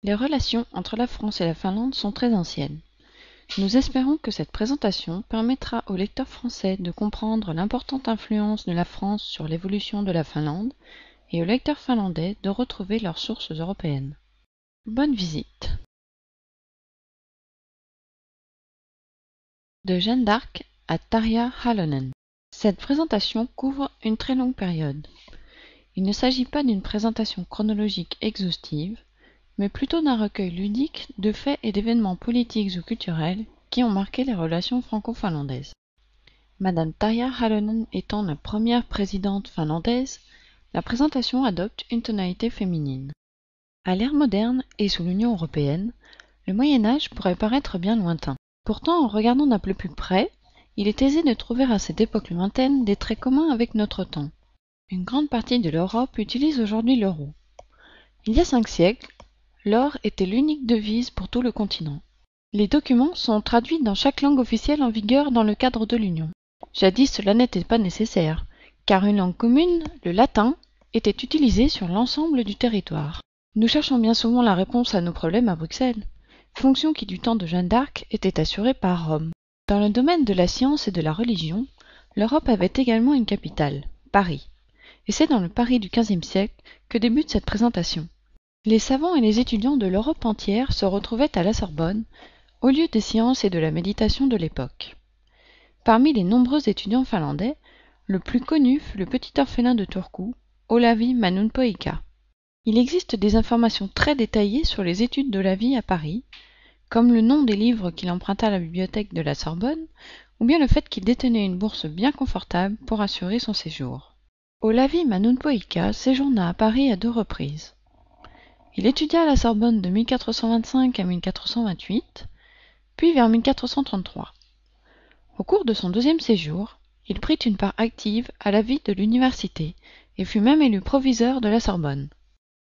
Les relations entre la France et la Finlande sont très anciennes. Nous espérons que cette présentation permettra aux lecteurs français de comprendre l'importante influence de la France sur l'évolution de la Finlande et aux lecteurs finlandais de retrouver leurs sources européennes. Bonne visite. De Jeanne d'Arc à Tarja Halonen. Cette présentation couvre une très longue période. Il ne s'agit pas d'une présentation chronologique exhaustive, mais plutôt d'un recueil ludique de faits et d'événements politiques ou culturels qui ont marqué les relations franco-finlandaises. Madame Tarja Halonen étant la première présidente finlandaise, la présentation adopte une tonalité féminine. À l'ère moderne et sous l'Union européenne, le Moyen-Âge pourrait paraître bien lointain. Pourtant, en regardant d'un peu plus près, il est aisé de trouver à cette époque lointaine des traits communs avec notre temps. Une grande partie de l'Europe utilise aujourd'hui l'euro. Il y a 5 siècles, l'or était l'unique devise pour tout le continent. Les documents sont traduits dans chaque langue officielle en vigueur dans le cadre de l'Union. Jadis, cela n'était pas nécessaire, car une langue commune, le latin, était utilisée sur l'ensemble du territoire. Nous cherchons bien souvent la réponse à nos problèmes à Bruxelles, fonction qui du temps de Jeanne d'Arc était assurée par Rome. Dans le domaine de la science et de la religion, l'Europe avait également une capitale, Paris. Et c'est dans le Paris du XVe siècle que débute cette présentation. Les savants et les étudiants de l'Europe entière se retrouvaient à la Sorbonne, au lieu des sciences et de la méditation de l'époque. Parmi les nombreux étudiants finlandais, le plus connu fut le petit orphelin de Turku, Olavi Mannunpoika. Il existe des informations très détaillées sur les études d'Olavi à Paris, comme le nom des livres qu'il emprunta à la bibliothèque de la Sorbonne, ou bien le fait qu'il détenait une bourse bien confortable pour assurer son séjour. Olavi Mannunpoika séjourna à Paris à 2 reprises. Il étudia à la Sorbonne de 1425 à 1428, puis vers 1433. Au cours de son 2e séjour, il prit une part active à la vie de l'université et fut même élu proviseur de la Sorbonne.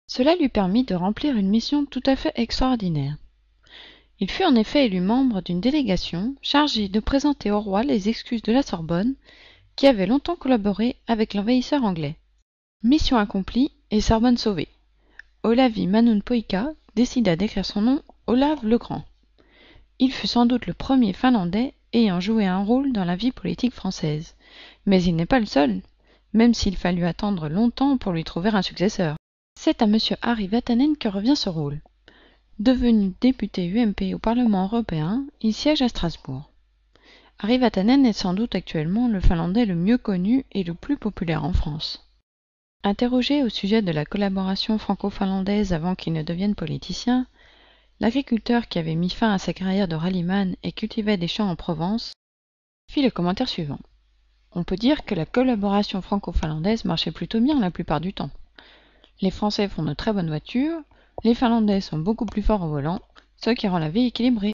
Cela lui permit de remplir une mission tout à fait extraordinaire. Il fut en effet élu membre d'une délégation chargée de présenter au roi les excuses de la Sorbonne qui avait longtemps collaboré avec l'envahisseur anglais. Mission accomplie et Sorbonne sauvée. Olavi Mannunpoika décida d'écrire son nom Olav le Grand. Il fut sans doute le premier Finlandais ayant joué un rôle dans la vie politique française. Mais il n'est pas le seul, même s'il fallut attendre longtemps pour lui trouver un successeur. C'est à M. Harri Vatanen que revient ce rôle. Devenu député UMP au Parlement européen, il siège à Strasbourg. Harri Vatanen est sans doute actuellement le Finlandais le mieux connu et le plus populaire en France. Interrogé au sujet de la collaboration franco-finlandaise avant qu'il ne devienne politicien, l'agriculteur qui avait mis fin à sa carrière de rallyman et cultivait des champs en Provence fit le commentaire suivant. On peut dire que la collaboration franco-finlandaise marchait plutôt bien la plupart du temps. Les Français font de très bonnes voitures, les Finlandais sont beaucoup plus forts au volant, ce qui rend la vie équilibrée.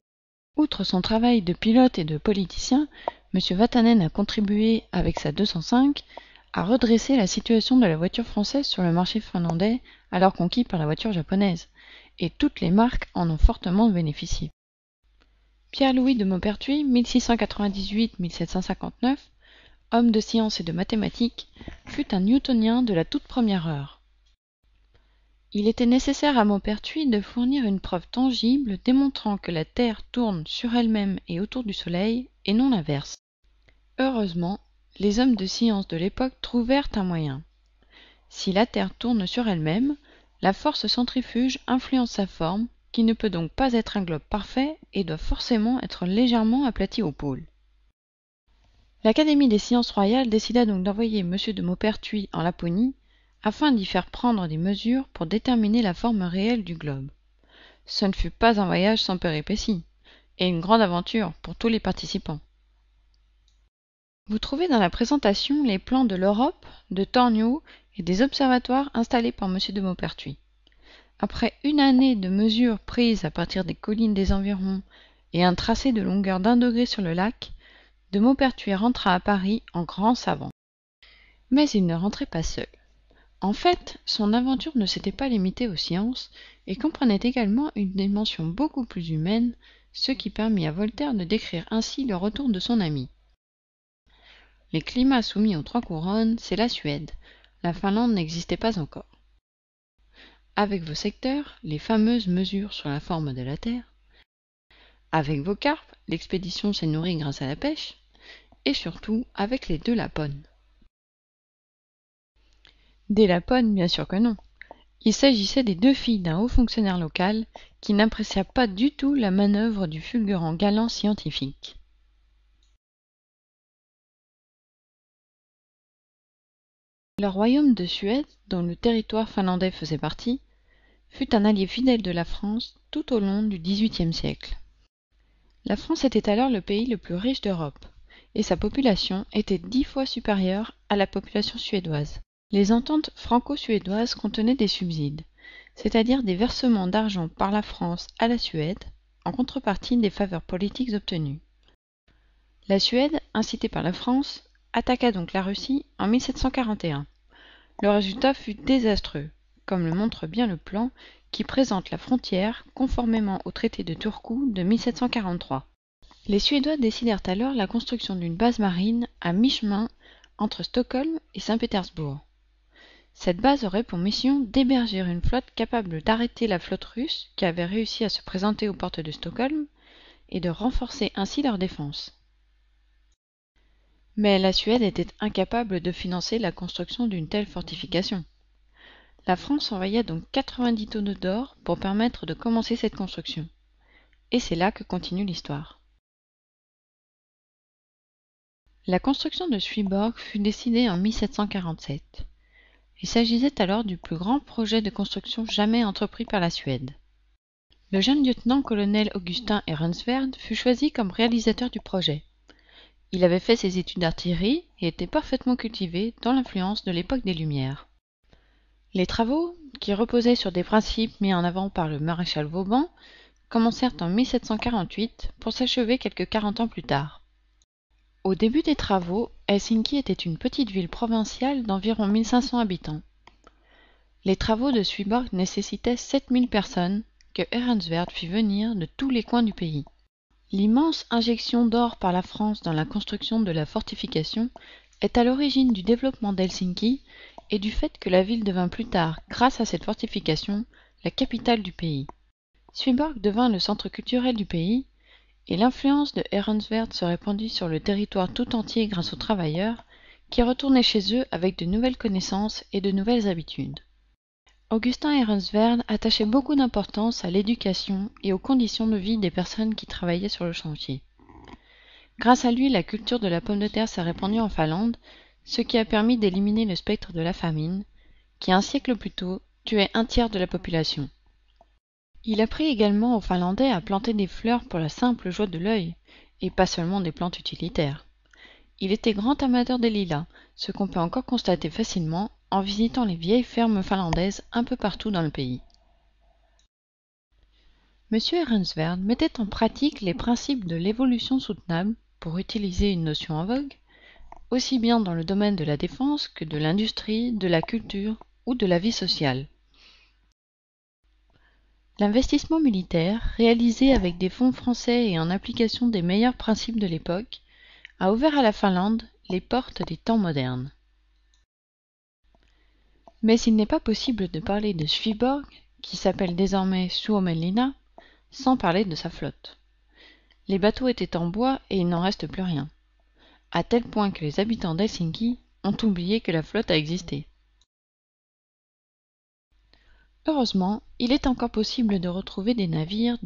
Outre son travail de pilote et de politicien, M. Vatanen a contribué, avec sa 205, à redresser la situation de la voiture française sur le marché finlandais, alors conquis par la voiture japonaise, et toutes les marques en ont fortement bénéficié. Pierre-Louis de Maupertuis, 1698-1759, homme de science et de mathématiques, fut un newtonien de la toute première heure. Il était nécessaire à Maupertuis de fournir une preuve tangible démontrant que la Terre tourne sur elle-même et autour du Soleil, et non l'inverse. Heureusement, les hommes de science de l'époque trouvèrent un moyen. Si la Terre tourne sur elle-même, la force centrifuge influence sa forme, qui ne peut donc pas être un globe parfait et doit forcément être légèrement aplati au pôle. L'Académie des sciences royales décida donc d'envoyer M. de Maupertuis en Laponie, afin d'y faire prendre des mesures pour déterminer la forme réelle du globe. Ce ne fut pas un voyage sans péripéties, et une grande aventure pour tous les participants. Vous trouvez dans la présentation les plans de l'Europe, de Tornio et des observatoires installés par M. de Maupertuis. Après une année de mesures prises à partir des collines des environs et un tracé de longueur d'1 degré sur le lac, de Maupertuis rentra à Paris en grand savant. Mais il ne rentrait pas seul. En fait, son aventure ne s'était pas limitée aux sciences et comprenait également une dimension beaucoup plus humaine, ce qui permit à Voltaire de décrire ainsi le retour de son ami. Les climats soumis aux 3 couronnes, c'est la Suède. La Finlande n'existait pas encore. avec vos secteurs, les fameuses mesures sur la forme de la Terre, avec vos carpes, l'expédition s'est nourrie grâce à la pêche, et surtout avec les deux Lapones. Des Lapones, bien sûr que non. Il s'agissait des deux filles d'un haut fonctionnaire local qui n'apprécia pas du tout la manœuvre du fulgurant galant scientifique. Le royaume de Suède, dont le territoire finlandais faisait partie, fut un allié fidèle de la France tout au long du XVIIIe siècle. La France était alors le pays le plus riche d'Europe, et sa population était 10 fois supérieure à la population suédoise. Les ententes franco-suédoises contenaient des subsides, c'est-à-dire des versements d'argent par la France à la Suède, en contrepartie des faveurs politiques obtenues. La Suède, incitée par la France, attaqua donc la Russie en 1741. Le résultat fut désastreux, comme le montre bien le plan qui présente la frontière conformément au traité de Turku de 1743. Les Suédois décidèrent alors la construction d'une base marine à mi-chemin entre Stockholm et Saint-Pétersbourg. Cette base aurait pour mission d'héberger une flotte capable d'arrêter la flotte russe qui avait réussi à se présenter aux portes de Stockholm et de renforcer ainsi leur défense. Mais la Suède était incapable de financer la construction d'une telle fortification. La France envoya donc 90 tonneaux d'or pour permettre de commencer cette construction. Et c'est là que continue l'histoire. La construction de Swedborg fut décidée en 1747. Il s'agissait alors du plus grand projet de construction jamais entrepris par la Suède. Le jeune lieutenant-colonel Augustin Ehrensvärd fut choisi comme réalisateur du projet. Il avait fait ses études d'artillerie et était parfaitement cultivé dans l'influence de l'époque des Lumières. Les travaux, qui reposaient sur des principes mis en avant par le maréchal Vauban, commencèrent en 1748 pour s'achever quelques 40 ans plus tard. Au début des travaux, Helsinki était une petite ville provinciale d'environ 1500 habitants. Les travaux de Swedborg nécessitaient 7000 personnes que Ehrensvärd fit venir de tous les coins du pays. L'immense injection d'or par la France dans la construction de la fortification est à l'origine du développement d'Helsinki et du fait que la ville devint plus tard, grâce à cette fortification, la capitale du pays. Swedborg devint le centre culturel du pays et l'influence de Ehrensvärd se répandit sur le territoire tout entier grâce aux travailleurs qui retournaient chez eux avec de nouvelles connaissances et de nouvelles habitudes. Augustin Ehrensvärd attachait beaucoup d'importance à l'éducation et aux conditions de vie des personnes qui travaillaient sur le chantier. Grâce à lui, la culture de la pomme de terre s'est répandue en Finlande, ce qui a permis d'éliminer le spectre de la famine, qui un siècle plus tôt tuait un tiers de la population. Il apprit également aux Finlandais à planter des fleurs pour la simple joie de l'œil, et pas seulement des plantes utilitaires. Il était grand amateur des lilas, ce qu'on peut encore constater facilement en visitant les vieilles fermes finlandaises un peu partout dans le pays. M. Ehrensvärd mettait en pratique les principes de l'évolution soutenable, pour utiliser une notion en vogue, aussi bien dans le domaine de la défense que de l'industrie, de la culture ou de la vie sociale. L'investissement militaire, réalisé avec des fonds français et en application des meilleurs principes de l'époque, a ouvert à la Finlande les portes des temps modernes. Mais il n'est pas possible de parler de Swedborg, qui s'appelle désormais Suomenlinna, sans parler de sa flotte. Les bateaux étaient en bois et il n'en reste plus rien, à tel point que les habitants d'Helsinki ont oublié que la flotte a existé. Heureusement, il est encore possible de retrouver des navires